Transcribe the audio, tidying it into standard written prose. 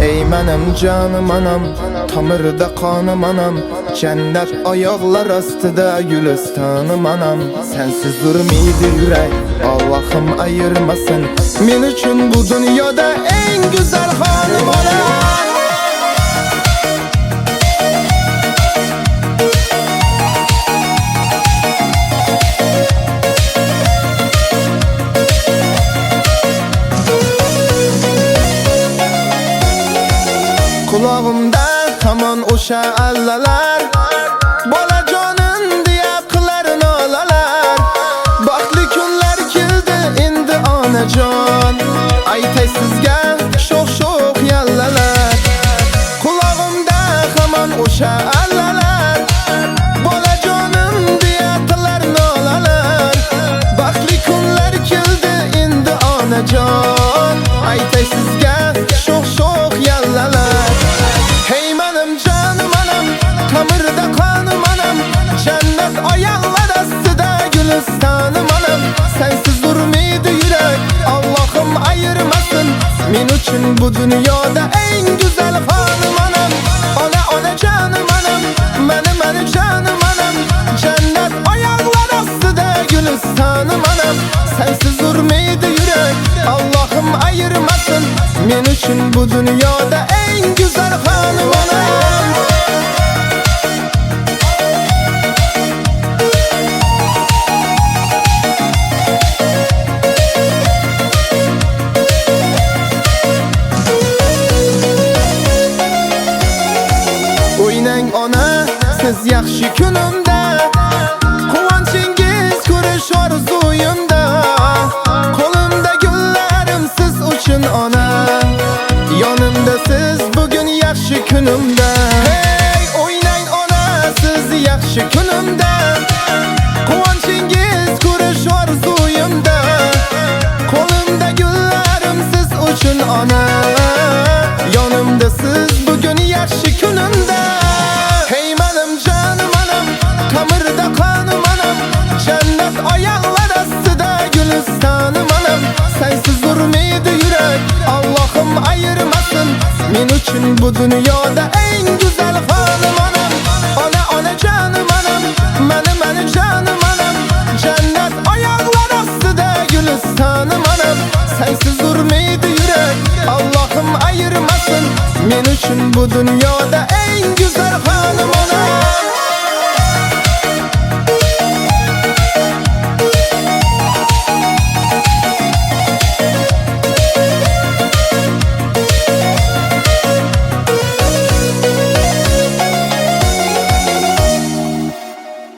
Ey menem canım anam, tamirda kanım anam, cennet ayaklar astıda gülistanım anam. Sensiz durmaydı yürek, Allah'ım ayırmasın. Men üçün bu dünyada en güzel hanım anam. Kulağımda hamon o'sha allalar, bolajonim deya qilar nolalar. Baxtli kunlar keldi endi onajon, aytay sizga sho'x-sho'x yallalar. Kulağımda hamon o'sha allalar, bolajonim deya qilar nolalar. Baxtli kunlar keldi endi onajon, aytay sizga sho'x-sho'x yallalar. Tamirda kanım anam, cennet ayaklar astıda gülistanım anam. Sensiz durmaydı yürek, Allah'ım ayırmasın. Men üçün bu dünyada en güzel hanım anam. Ona canım anam, meni canım anam. Cennet ayaklar astıda gülistanım anam. Sensiz durmaydı yürek, Allah'ım ayırmasın. Men üçün bu dünyada en güzel hanım anam. Oynang ona siz yaxshi kunimda, quvonchingiz ko'rish orzuyimda. Qo'limda gullarim siz uchun ona, yonimda siz bugun yaxshi kunimda. Hey, oynang ona siz yaxshi kunimda, quvonchingiz ko'rish orzuyimda. Qo'limda gullarim siz uchun ona, yonimda siz bugun yaxshi kunimda. Hey menem canım anam, tamirda kanım anam, cennet ayaklar astıda gülistanım anam. Sensiz durmaydı yürek, Allah'ım ayırmasın. Men üçün bu dünyada en güzel hanım anam. Ona canım anam, meni canım anam. Cennet ayaklar astıda gülistanım anam. Sensiz durmaydı yürek, Allah'ım ayırmasın. Men üçün bu dünyada